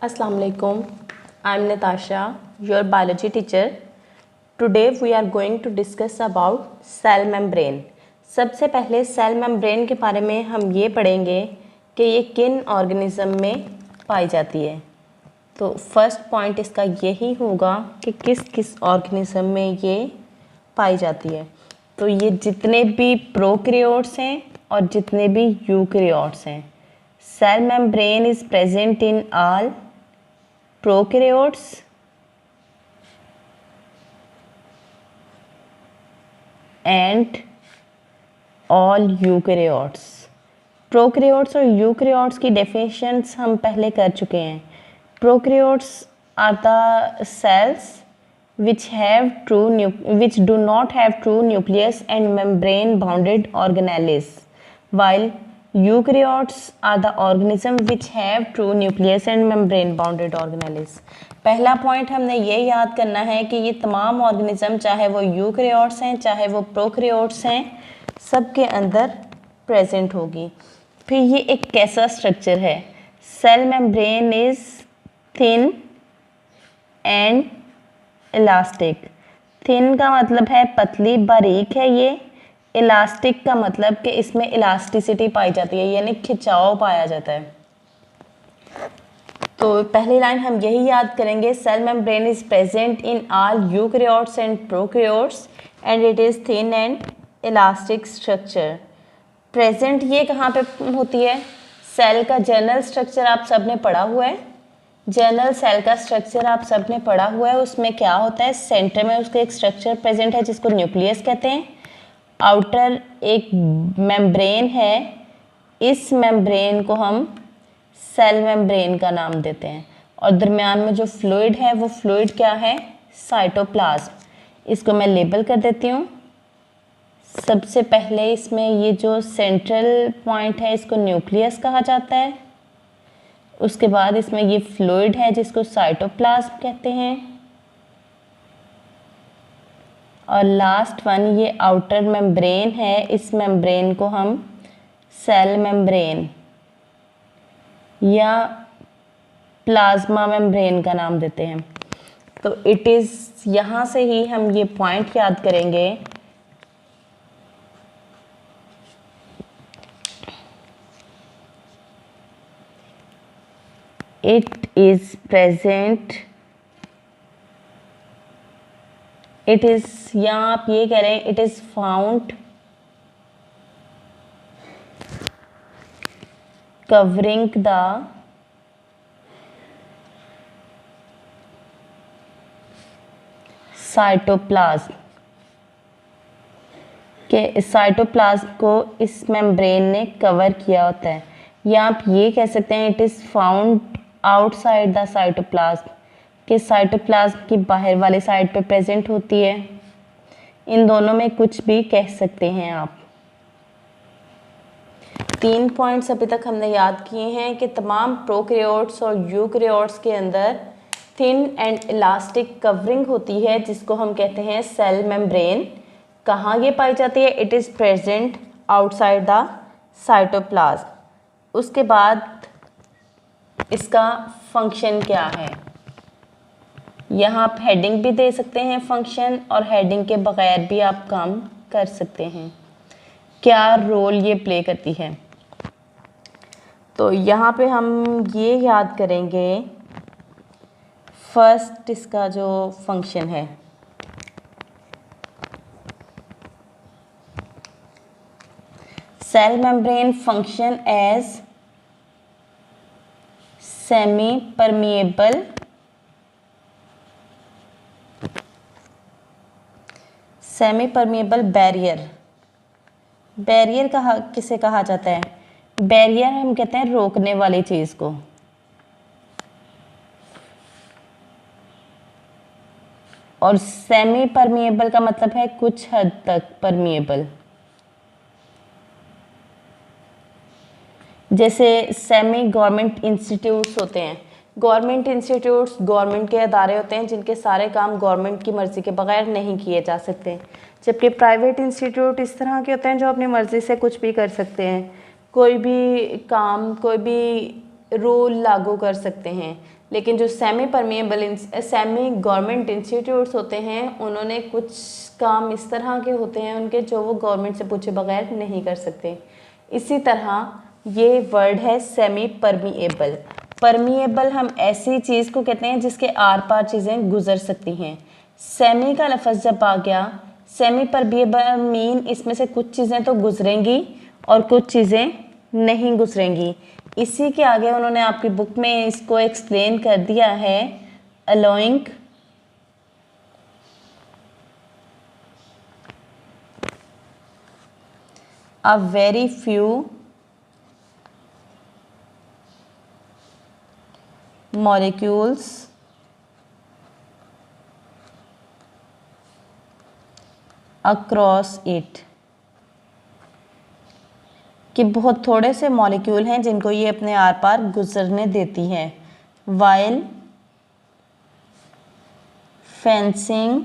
Assalamu alaikum. I'm Natasha, your biology teacher. Today we are going to discuss about cell membrane. सबसे पहले cell membrane के बारे में हम ये पढ़ेंगे कि ये किन ऑर्गेनिज्म में पाई जाती है। तो फर्स्ट पॉइंट इसका यही होगा कि किस किस ऑर्गेनिज्म में ये पाई जाती है। तो ये जितने भी प्रोकैरियोट्स हैं और जितने भी यूकैरियोट्स हैं, cell membrane is present in all prokaryotes and all eukaryotes। Prokaryotes और यूकैरियोट्स की डेफिनेशंस हम पहले कर चुके हैं। Prokaryotes are the cells which do not have true nucleus and membrane bounded organelles, while eukaryotes are the organism which have true nucleus and membrane bounded organelles। पहला point हमने ये याद करना है कि ये तमाम ऑर्गेनिज्म, चाहे वो यूकैरियोट्स हैं चाहे वो प्रोकैरियोट्स हैं, सब के अंदर प्रेजेंट होगी। फिर ये एक कैसा स्ट्रक्चर है? Cell membrane is thin and elastic. Thin का मतलब है पतली बारीक है ये। इलास्टिक का मतलब कि इसमें इलास्टिसिटी पाई जाती है, यानी खिंचाव पाया जाता है। तो पहली लाइन हम यही याद करेंगे, cell membrane is present in all eukaryotes and prokaryotes and it is thin and elastic structure. Present ये कहाँ पे होती है? सेल का जर्नल स्ट्रक्चर आप सब ने पढ़ा हुआ है। जर्नल सेल का स्ट्रक्चर आप सब ने पढ़ा हुआ है। उसमें क्या होता है? सेंटर में उसका एक स्ट्रक्चर प्रेजेंट है जिसको न्यूक्लियस कहते हैं। आउटर एक मेम्ब्रेन है, इस मेम्ब्रेन को हम सेल मेम्ब्रेन का नाम देते हैं। और दरमियान में जो फ्लूइड है वो फ्लूइड क्या है? साइटोप्लाज्म। इसको मैं लेबल कर देती हूँ। सबसे पहले इसमें ये जो सेंट्रल पॉइंट है इसको न्यूक्लियस कहा जाता है। उसके बाद इसमें ये फ्लूइड है जिसको साइटोप्लाज्म कहते हैं। और लास्ट वन ये आउटर मेम्ब्रेन है, इस मेम्ब्रेन को हम सेल मेम्ब्रेन या प्लाज्मा मेम्ब्रेन का नाम देते हैं। तो इट इज़, यहाँ से ही हम ये पॉइंट याद करेंगे। It is present, it is, यहाँ आप ये कह रहे हैं it is found covering the cytoplasm, के साइटोप्लाज्म को इस मेम्ब्रेन ने कवर किया होता है। या आप ये कह सकते हैं it is found outside the cytoplasm, कि साइटोप्लाज्म की बाहर वाली साइड पे प्रेजेंट होती है। इन दोनों में कुछ भी कह सकते हैं आप। 3 पॉइंट्स अभी तक हमने याद किए हैं कि तमाम प्रोकैरियोट्स और यूकैरियोट्स के अंदर थिन एंड इलास्टिक कवरिंग होती है जिसको हम कहते हैं सेल मेम्ब्रेन। कहाँ ये पाई जाती है? It is present outside the cytoplasm. उसके बाद इसका फंक्शन क्या है? यहाँ आप हेडिंग भी दे सकते हैं फंक्शन, और हेडिंग के बगैर भी आप काम कर सकते हैं। क्या रोल ये प्ले करती है? तो यहाँ पे हम ये याद करेंगे, फर्स्ट इसका जो फंक्शन है, cell membrane function as semi permeable barrier. Barrier किसे कहा जाता है? बैरियर हम कहते हैं रोकने वाली चीज़ को। और सेमी परमिएबल का मतलब है कुछ हद तक परमिएबल। जैसे सेमी गवर्नमेंट इंस्टीट्यूट्स होते हैं। गवर्नमेंट इंस्टीट्यूट्स गवर्नमेंट के अदारे होते हैं जिनके सारे काम गवर्नमेंट की मर्ज़ी के बगैर नहीं किए जा सकते, जबकि प्राइवेट इंस्टीट्यूट इस तरह के होते हैं जो अपनी मर्ज़ी से कुछ भी कर सकते हैं। कोई भी काम, कोई भी रूल लागू कर सकते हैं। लेकिन जो सेमी गवर्नमेंट इंस्टीट्यूट्स होते हैं उन्होंने कुछ काम इस तरह के होते हैं उनके जो वो गवर्नमेंट से पूछे बगैर नहीं कर सकते। इसी तरह ये वर्ड है सेमी परमिएबल। परमिएबल हम ऐसी चीज़ को कहते हैं जिसके आर पार चीज़ें गुजर सकती हैं। सेमी का लफ्ज़ जब आ गया, सेमी परमिएबल मीन इसमें से कुछ चीज़ें तो गुजरेंगी और कुछ चीज़ें नहीं गुजरेंगी। इसी के आगे उन्होंने आपकी बुक में इसको एक्सप्लेन कर दिया है, allowing a very few molecules across it, कि बहुत थोड़े से मॉलिक्यूल हैं जिनको ये अपने आर पार गुजरने देती है। while fencing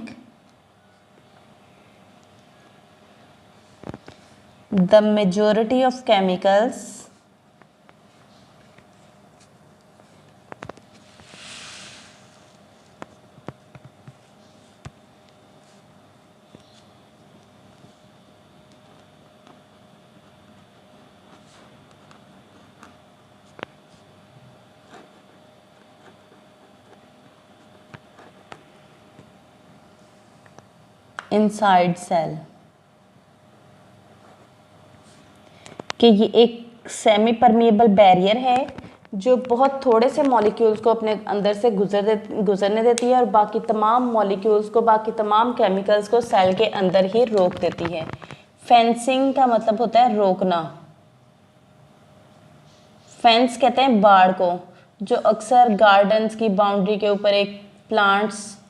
the majority of chemicals inside cell, कि ये एक सेमी परमिएबल बैरियर है जो बहुत थोड़े से मॉलिक्यूल्स को अपने अंदर से गुजरने देती है और बाकी तमाम मॉलिक्यूल्स को, बाकी तमाम केमिकल्स को सेल के अंदर ही रोक देती है। फेंसिंग का मतलब होता है रोकना। फेंस कहते हैं बाड़ को, जो अक्सर गार्डन्स की बाउंड्री के ऊपर एक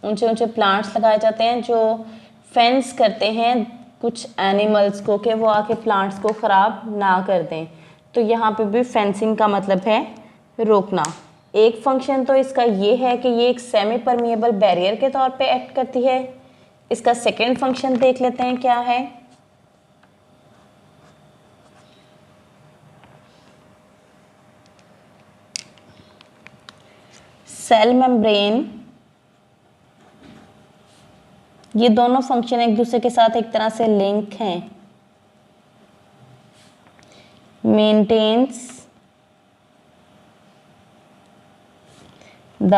ऊंचे ऊंचे प्लांट्स लगाए जाते हैं जो फेंस करते हैं कुछ एनिमल्स को कि वो आके प्लांट्स को ख़राब ना कर दें। तो यहाँ पे भी फेंसिंग का मतलब है रोकना। एक फंक्शन तो इसका ये है कि ये एक सेमी परमिएबल बैरियर के तौर पे एक्ट करती है। इसका सेकेंड फंक्शन देख लेते हैं क्या है। सेल मेम्ब्रेन, ये दोनों फंक्शन एक दूसरे के साथ एक तरह से लिंक हैं। Maintains the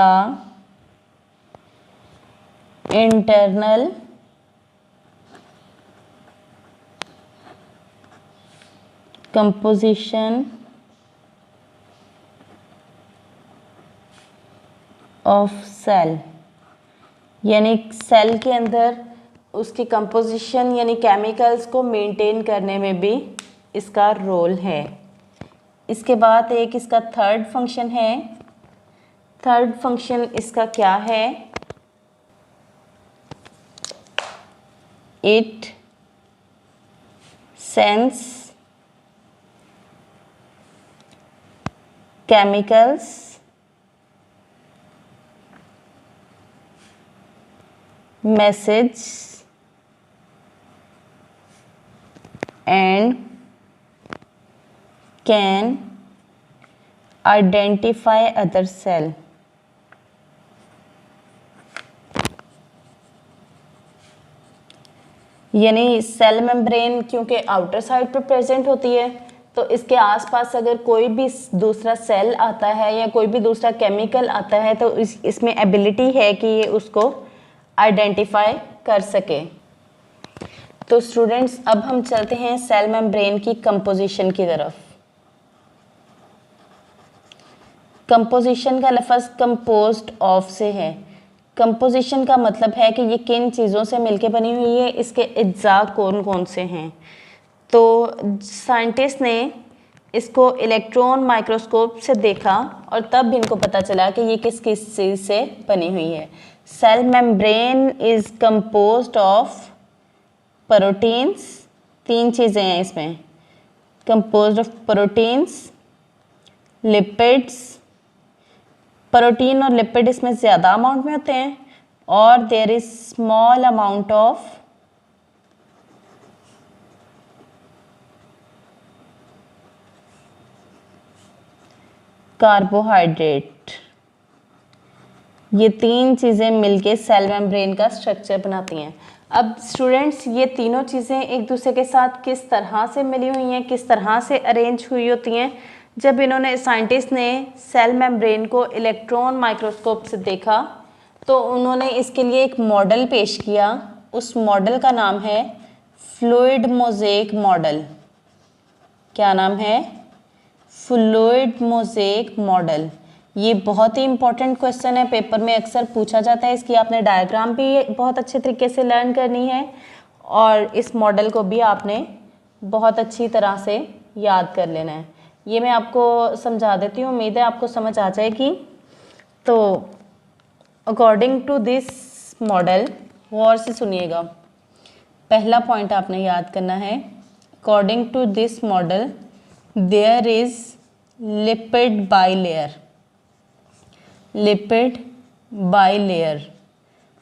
internal composition of cell, यानी सेल के अंदर उसकी कंपोजिशन यानी केमिकल्स को मेंटेन करने में भी इसका रोल है। इसके बाद एक इसका थर्ड फंक्शन है। थर्ड फंक्शन इसका क्या है? It sense chemicals message and can identify other cell, यानी सेल मेम्ब्रेन क्योंकि आउटर साइड पर प्रेजेंट होती है तो इसके आसपास अगर कोई भी दूसरा सेल आता है या कोई भी दूसरा केमिकल आता है तो इसमें एबिलिटी है कि ये उसको आइडेंटिफाई कर सके। तो स्टूडेंट्स अब हम चलते हैं सेल मेम्ब्रेन की कंपोजिशन की तरफ। कंपोजिशन का लफ्ज़ कंपोज्ड ऑफ से है। कंपोजिशन का मतलब है कि ये किन चीज़ों से मिलके बनी हुई है, इसके अज्जा कौन कौन से हैं। तो साइंटिस्ट ने इसको इलेक्ट्रॉन माइक्रोस्कोप से देखा और तब इनको पता चला कि ये किस किस चीज़ से बनी हुई है। Cell membrane is composed of proteins, तीन चीज़ें हैं इसमें, composed of proteins, lipids, protein और लिपिड इसमें ज़्यादा अमाउंट में होते हैं, और there is small amount of carbohydrate. ये तीन चीज़ें मिलके सेल मेम्ब्रेन का स्ट्रक्चर बनाती हैं। अब स्टूडेंट्स, ये तीनों चीज़ें एक दूसरे के साथ किस तरह से मिली हुई हैं, किस तरह से अरेंज हुई होती हैं। जब इन्होंने साइंटिस्ट ने सेल मेम्ब्रेन को इलेक्ट्रॉन माइक्रोस्कोप से देखा तो उन्होंने इसके लिए एक मॉडल पेश किया। उस मॉडल का नाम है फ्लूइड मोज़ेक मॉडल। क्या नाम है? Fluid mosaic model. ये बहुत ही इंपॉर्टेंट क्वेश्चन है, पेपर में अक्सर पूछा जाता है। इसकी आपने डायग्राम भी बहुत अच्छे तरीके से लर्न करनी है और इस मॉडल को भी आपने बहुत अच्छी तरह से याद कर लेना है। ये मैं आपको समझा देती हूँ, उम्मीद है आपको समझ आ जाएगी। तो अकॉर्डिंग टू दिस मॉडल, गौर से सुनिएगा, पहला पॉइंट आपने याद करना है। According to this model there is lipid bilayer. Lipid bilayer,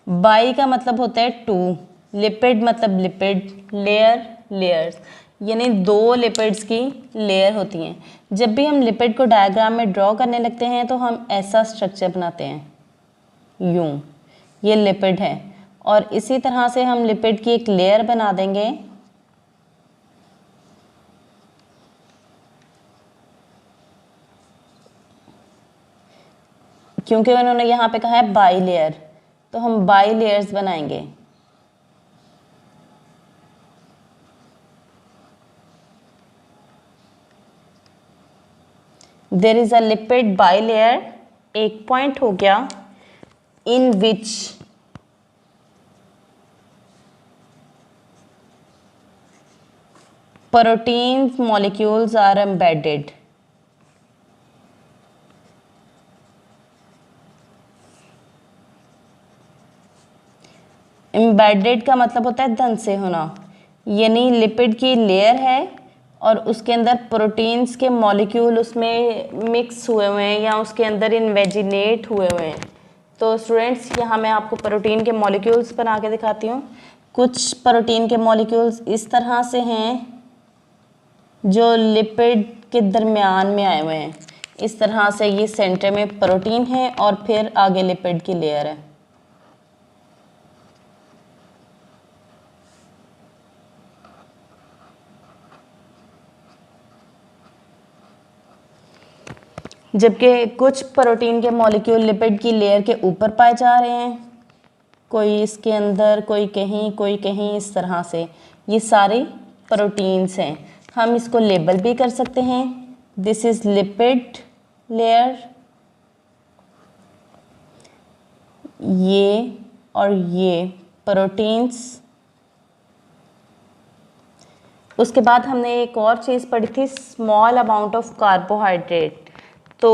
bi का मतलब होता है टू, लिपिड मतलब लिपिड, लेयर लेयर्स, यानी दो लिपिड्स की लेयर होती हैं। जब भी हम लिपिड को डायग्राम में ड्रॉ करने लगते हैं तो हम ऐसा स्ट्रक्चर बनाते हैं, यूं। ये लिपिड है और इसी तरह से हम लिपिड की एक लेयर बना देंगे। क्योंकि उन्होंने यहाँ पे कहा है बाई लेयर, तो हम बाई लेयर्स बनाएंगे। There is a lipid bilayer, एक पॉइंट हो गया, in which protein molecules are embedded. Embedded का मतलब होता है धंसे होना, यानी लिपिड की लेयर है और उसके अंदर प्रोटीन्स के मॉलिक्यूल उसमें मिक्स हुए हुए हैं या उसके अंदर इन्वेजिनेट हुए हुए हैं। तो स्टूडेंट्स, यहाँ मैं आपको प्रोटीन के मॉलिक्यूल्स बना के दिखाती हूँ। कुछ प्रोटीन के मॉलिक्यूल्स इस तरह से हैं जो लिपिड के दरमियान में आए हुए हैं। इस तरह से ये सेंटर में प्रोटीन है और फिर आगे लिपिड की लेयर है। जबकि कुछ प्रोटीन के मॉलिक्यूल लिपिड की लेयर के ऊपर पाए जा रहे हैं, कोई इसके अंदर, कोई कहीं, इस तरह से। ये सारे प्रोटीन्स हैं। हम इसको लेबल भी कर सकते हैं, दिस इज लिपिड लेयर, ये और ये प्रोटीन्स। उसके बाद हमने एक और चीज़ पढ़ी थी, स्मॉल अमाउंट ऑफ कार्बोहाइड्रेट। तो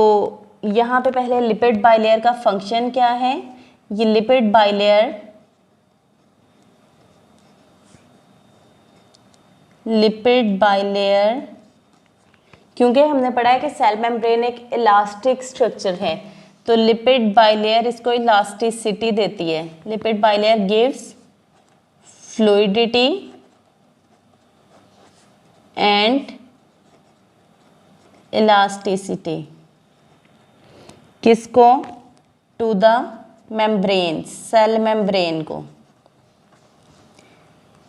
यहाँ पे पहले लिपिड बाइलेयर का फंक्शन क्या है। ये लिपिड बाइलेयर क्योंकि हमने पढ़ा है कि सेल मेम्ब्रेन एक इलास्टिक स्ट्रक्चर है, तो लिपिड बाइलेयर इसको इलास्टिसिटी देती है। Lipid bilayer gives fluidity and elasticity, किसको? To the membrane, cell membrane को।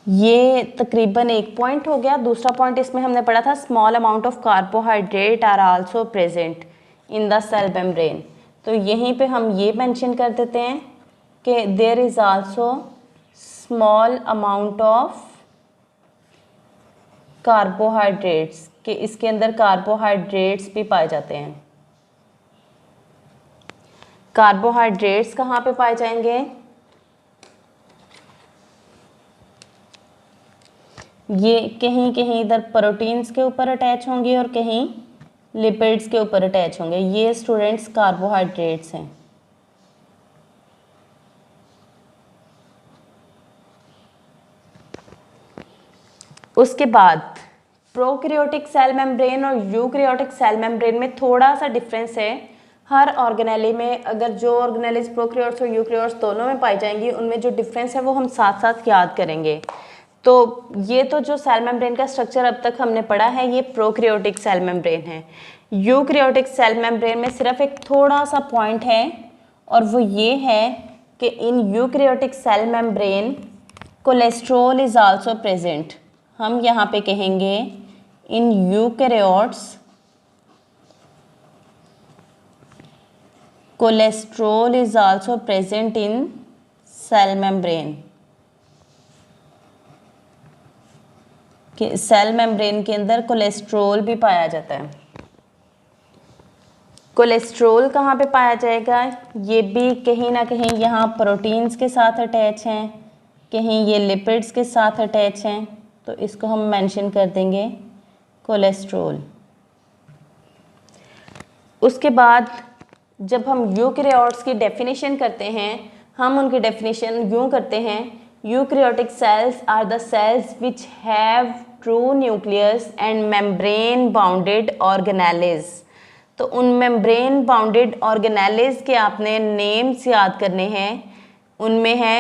ये तकरीबन एक पॉइंट हो गया। दूसरा पॉइंट इसमें हमने पढ़ा था, small amount of carbohydrate are also present in the cell membrane. तो यहीं पे हम ये मेंशन कर देते हैं कि there is also small amount of carbohydrates, कि इसके अंदर कार्बोहाइड्रेट्स भी पाए जाते हैं। कार्बोहाइड्रेट्स कहाँ पे पाए जाएंगे? ये कहीं कहीं इधर प्रोटीन्स के ऊपर अटैच होंगे और कहीं लिपिड्स के ऊपर अटैच होंगे। ये स्टूडेंट्स कार्बोहाइड्रेट्स हैं। उसके बाद प्रोकैरियोटिक सेल मेम्ब्रेन और यूकैरियोटिक सेल मेम्ब्रेन में थोड़ा सा डिफरेंस है। हर ऑर्गेनेली में, अगर जो ऑर्गेनेलीज प्रोकैरियोट्स और यूकैरियोट्स दोनों में पाई जाएंगी, उनमें जो डिफरेंस है वो हम साथ साथ याद करेंगे। तो ये तो जो सेल मेम्ब्रेन का स्ट्रक्चर अब तक हमने पढ़ा है, ये प्रोकैरियोटिक सेल मेम्ब्रेन है। यूकैरियोटिक सेल मेम्ब्रेन में सिर्फ एक थोड़ा सा पॉइंट है, और वो ये है कि in eukaryotic cell membrane cholesterol is also present. हम यहाँ पे कहेंगे in eukaryotes cholesterol is also present in cell membrane. कि सेल मेम्ब्रेन के अंदर कोलेस्ट्रॉल भी पाया जाता है। कोलेस्ट्रॉल कहाँ पे पाया जाएगा? ये भी कहीं ना कहीं यहाँ प्रोटीन्स के साथ अटैच हैं, कहीं ये लिपिड्स के साथ अटैच हैं, तो इसको हम मेंशन कर देंगे कोलेस्ट्रॉल। उसके बाद जब हम यूकैरियोट्स की डेफिनेशन करते हैं, हम उनकी डेफिनेशन यूँ करते हैं, eukaryotic cells are the cells which have true nucleus and membrane bounded organelles। तो उन membrane bounded organelles के आपने names याद करने हैं। उनमें है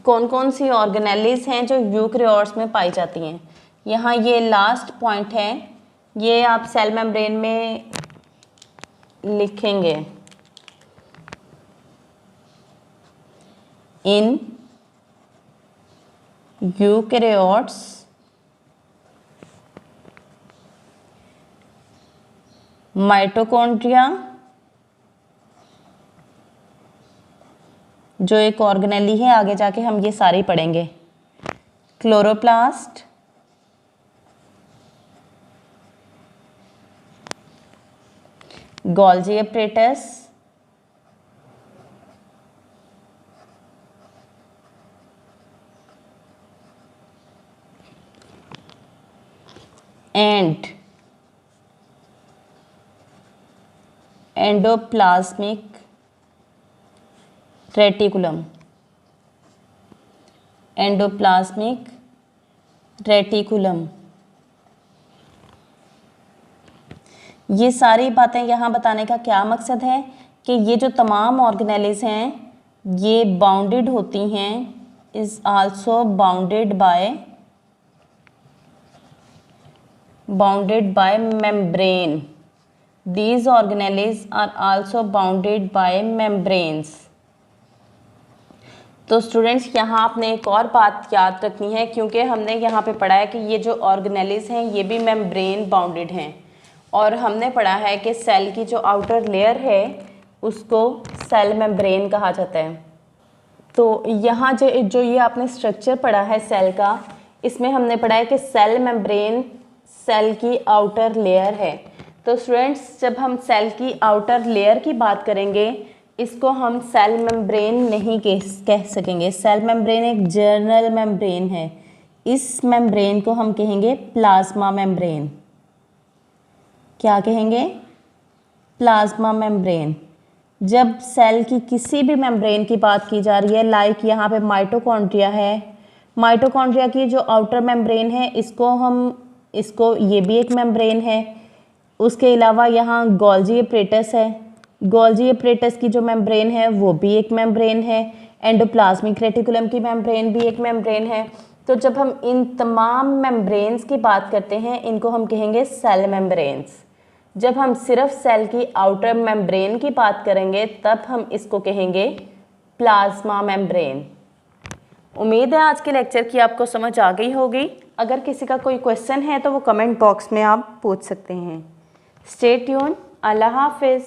कौन कौन सी organelles हैं जो यूकैरियोट्स में पाई जाती हैं। यहाँ ये लास्ट पॉइंट है, ये आप सेल मेम्ब्रेन में लिखेंगे। इन यूकैरियोट्स माइटोकॉन्ड्रिया जो एक ऑर्गेनेली है, आगे जाके हम ये सारे पढ़ेंगे, chloroplast, Golgi apparatus, and endoplasmic reticulum. Endoplasmic reticulum. ये सारी बातें यहाँ बताने का क्या मकसद है कि ये जो तमाम ऑर्गेनेल्स हैं ये बाउंडेड होती हैं, is also bounded by membrane। These organelles are also bounded by membranes। तो स्टूडेंट्स यहाँ आपने एक और बात याद रखनी है, क्योंकि हमने यहाँ पे पढ़ा है कि ये जो ऑर्गेनेल्स हैं ये भी मेम्ब्रेन बाउंडेड हैं, और हमने पढ़ा है कि सेल की जो आउटर लेयर है उसको सेल मेम्ब्रेन कहा जाता है। तो यहाँ जो ये आपने स्ट्रक्चर पढ़ा है सेल का, इसमें हमने पढ़ा है कि सेल मेम्ब्रेन सेल की आउटर लेयर है। तो स्टूडेंट्स जब हम सेल की आउटर लेयर की बात करेंगे, इसको हम सेल मेम्ब्रेन नहीं कह सकेंगे। सेल मेम्ब्रेन एक जर्नल मेम्ब्रेन है, इस मेम्ब्रेन को हम कहेंगे प्लाज्मा मेम्ब्रेन। क्या कहेंगे? Plasma membrane. जब सेल की किसी भी मेम्ब्रेन की बात की जा रही है, लाइक यहाँ पे माइटोकॉन्ड्रिया है, माइटोकॉन्ड्रिया की जो आउटर मेम्ब्रेन है इसको ये भी एक मेम्ब्रेन है। उसके अलावा यहाँ गोल्जी एपरेटस है, गोल्जी एपरेटस की जो मेम्ब्रेन है वो भी एक मेम्ब्रेन है। एंडोप्लाज्मिक रेटिकुलम की मेम्ब्रेन भी एक मेम्ब्रेन है। तो जब हम इन तमाम मेम्ब्रेन्स की बात करते हैं, इनको हम कहेंगे सेल मेम्ब्रेन्स। जब हम सिर्फ सेल की आउटर मेम्ब्रेन की बात करेंगे तब हम इसको कहेंगे प्लाज्मा मेम्ब्रेन। उम्मीद है आज के लेक्चर की आपको समझ आ गई होगी। अगर किसी का कोई क्वेश्चन है तो वो कमेंट बॉक्स में आप पूछ सकते हैं। Stay tune. अल्लाह हाफिज़।